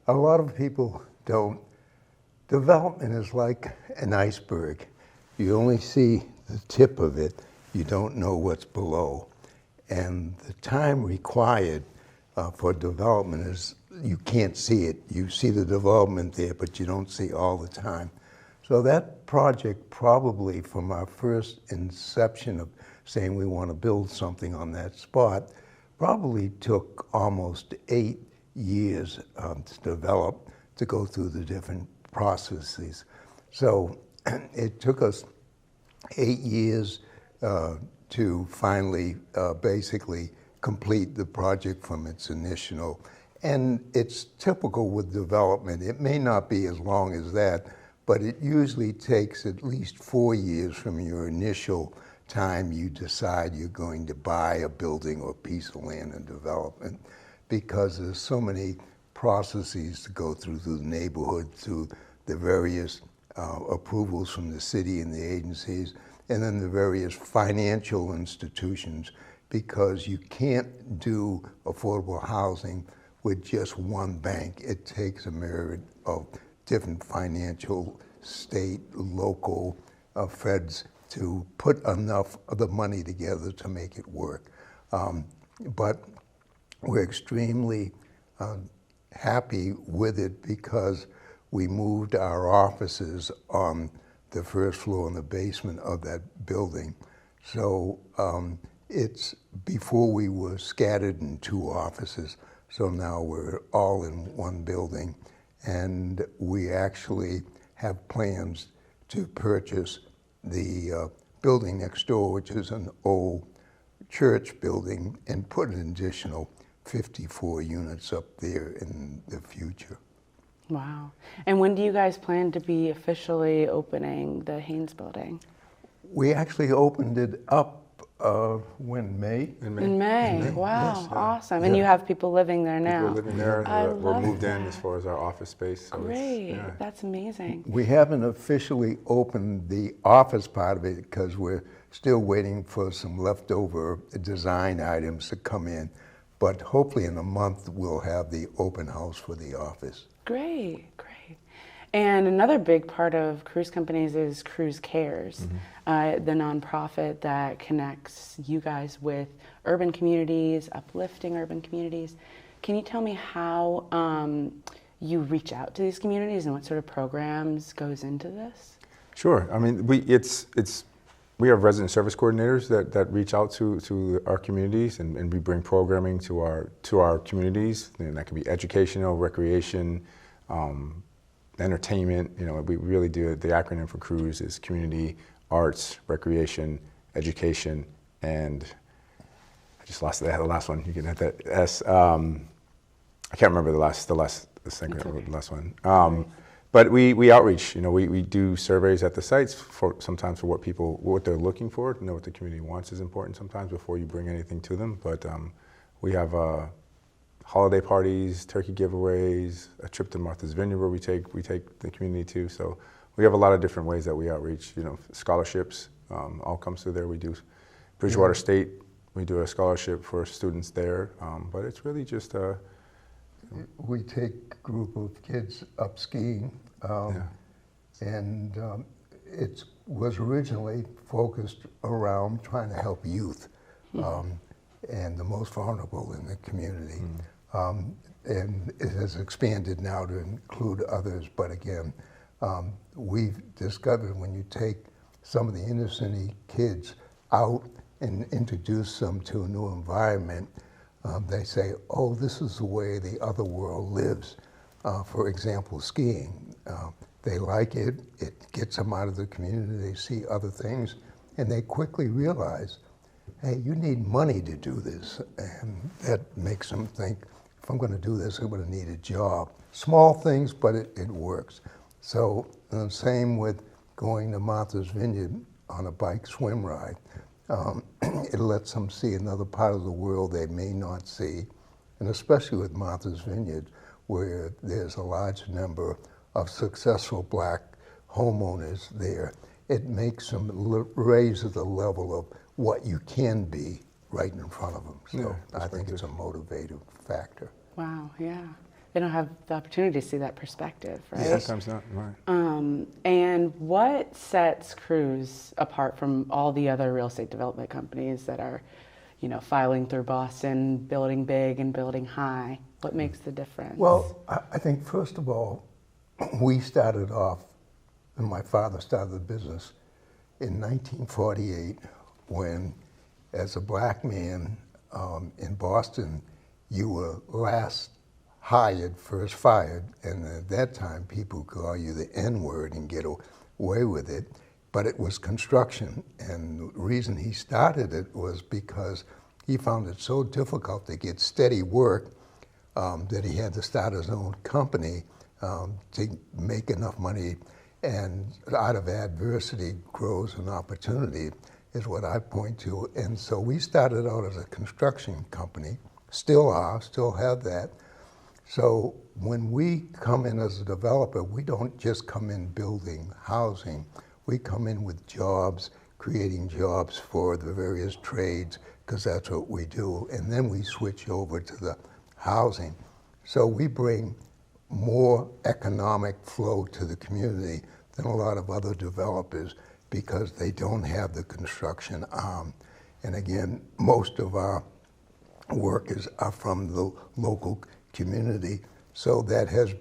A lot of people don't. Development is like an iceberg. You only see the tip of it. You don't know what's below. And the time required for development is, you can't see it. You see the development there, but you don't see all the time. So that project, probably from our first inception of saying we want to build something on that spot, probably took almost 8 years to develop, to go through the different processes. So it took us 8 years to finally basically complete the project from its initial. And it's typical with development. It may not be as long as that, but it usually takes at least 4 years from your initial time you decide you're going to buy a building or piece of land and development, because there's so many processes to go through the neighborhood, through the various approvals from the city and the agencies, and then the various financial institutions, because you can't do affordable housing with just one bank. It takes a myriad of different financial, state, local, feds to put enough of the money together to make it work. But we're extremely happy with it, because we moved our offices on the first floor in the basement of that building. So it's before we were scattered in 2 offices. So now we're all in one building, and we actually have plans to purchase the building next door, which is an old church building, and put an additional 54 units up there in the future. Wow. And when do you guys plan to be officially opening the Haynes building? We actually opened it up when May? In May. Wow, yes, awesome. And you have people living there now. People living there. I We're love moved in that. as far as our office space. So Great, that's amazing. We haven't officially opened the office part of it, because we're still waiting for some leftover design items to come in. But hopefully in a month, we'll have the open house for the office. Great, great. And another big part of Cruz Companies is Cruz Cares, the nonprofit that connects you guys with urban communities, uplifting urban communities. Can you tell me how you reach out to these communities and what sort of programs goes into this? Sure. I mean, we have resident service coordinators that reach out to our communities, and we bring programming to our communities, and that can be educational, recreation, entertainment. You know, we really do, the acronym for Cruz is community, arts, recreation, education, and I just lost the last one. You can hit that S. I can't remember the second last one. But we outreach. You know, we do surveys at the sites sometimes for what they're looking for. You know, what the community wants is important sometimes before you bring anything to them. But we have holiday parties, turkey giveaways, a trip to Martha's Vineyard where we take the community to. So we have a lot of different ways that we outreach. You know, scholarships all comes through there. We do Bridgewater State. We do a scholarship for students there. But it's really just we take a group of kids up skiing, and it was originally focused around trying to help youth and the most vulnerable in the community. And it has expanded now to include others, but again, we've discovered when you take some of the inner city kids out and introduce them to a new environment, they say, oh, this is the way the other world lives. For example, skiing. They like it, it gets them out of the community, they see other things, and they quickly realize, hey, you need money to do this. And that makes them think, if I'm gonna do this, I'm gonna need a job. Small things, but it works. So same with going to Martha's Vineyard on a bike swim ride. It lets them see another part of the world they may not see. And especially with Martha's Vineyard, where there's a large number of successful Black homeowners there, it makes them raise the level of what you can be right in front of them. So I think it's a motivative factor. Wow, yeah. they don't have the opportunity to see that perspective, right? Sometimes not, right. And what sets Cruz apart from all the other real estate development companies that are, filing through Boston, building big and building high? What makes the difference? Well, I think first of all, we started off, and my father started the business in 1948 when, as a black man in Boston, you were last hired, first fired, and at that time people could call you the N-word and get away with it, but it was construction, and the reason he started it was because he found it so difficult to get steady work that he had to start his own company to make enough money, and out of adversity grows an opportunity, is what I point to. And so we started out as a construction company, still are, still have that. So when we come in as a developer, we don't just come in building housing, we come in with jobs, creating jobs for the various trades, because that's what we do, and then we switch over to the housing. So we bring more economic flow to the community than a lot of other developers because they don't have the construction arm. And again, most of our workers are from the local community, so that has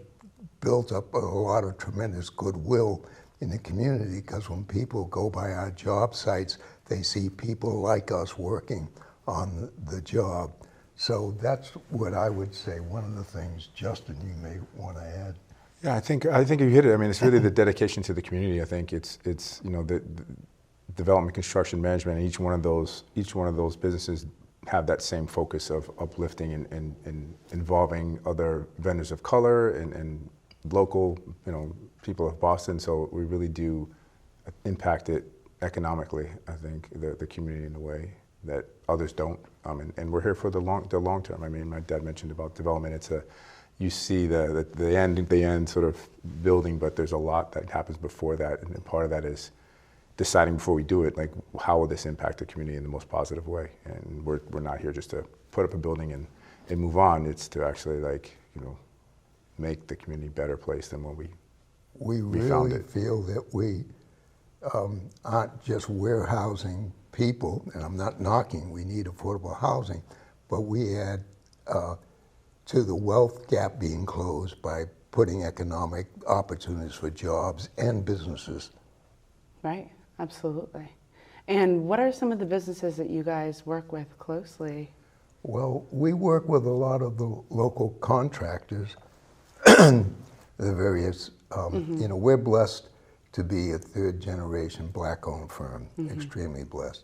built up a lot of tremendous goodwill in the community, because when people go by our job sites, they see people like us working on the job. So that's what I would say. One of the things, Justin, you may want to add. Yeah, I think you hit it. I mean, it's really the dedication to the community. I think it's the development, construction, management, and each one of those businesses have that same focus of uplifting and involving other vendors of color and local, people of Boston. So we really do impact it economically. I think the community in a way that others don't. And we're here for the long term. I mean, my dad mentioned about development. You see the end sort of building, but there's a lot that happens before that, and part of that is deciding before we do it, like, how will this impact the community in the most positive way? And we're not here just to put up a building and move on. It's to actually, make the community a better place than when we found really it. feel that we aren't just warehousing people, and I'm not knocking, we need affordable housing, but we add to the wealth gap being closed by putting economic opportunities for jobs and businesses. Right, absolutely. And what are some of the businesses that you guys work with closely? Well, we work with a lot of the local contractors, the various, we're blessed to be a third generation black owned firm, extremely blessed.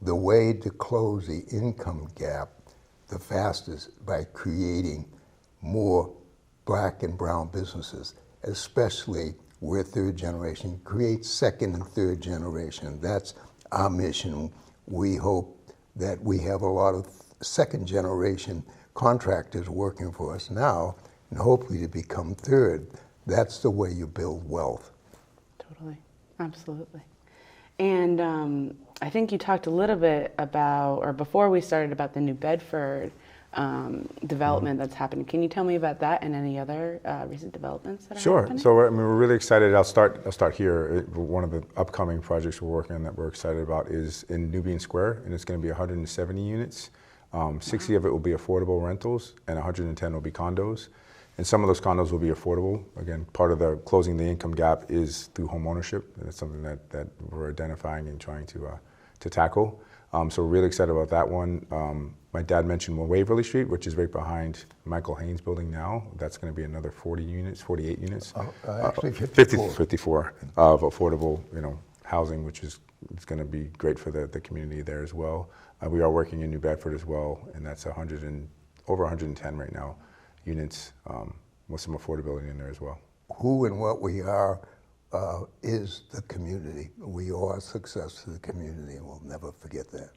The way to close the income gap the fastest by creating more black and brown businesses, especially we're third generation, create second and third generation. That's our mission. We hope that we have a lot of second generation contractors working for us now, and hopefully to become third. That's the way you build wealth. Totally, absolutely. And I think you talked a little bit about, or before we started, about the New Bedford development that's happened. Can you tell me about that and any other recent developments that are happening? So we're really excited. I'll start here. One of the upcoming projects we're working on that we're excited about is in Nubian Square, and it's going to be 170 units. 60 of it will be affordable rentals, and 110 will be condos. And some of those condos will be affordable. Again, part of the closing the income gap is through home ownership, and it's something that we're identifying and trying to tackle. So we're really excited about that one. My dad mentioned Waverly Street, which is right behind Michael Haynes' building now. That's going to be another 48 units. Actually 54. 54 of affordable, housing, which is going to be great for the community there as well. We are working in New Bedford as well, and that's over 110 right now units with some affordability in there as well. Who and what we are is the community. We are a success to the community, and we'll never forget that.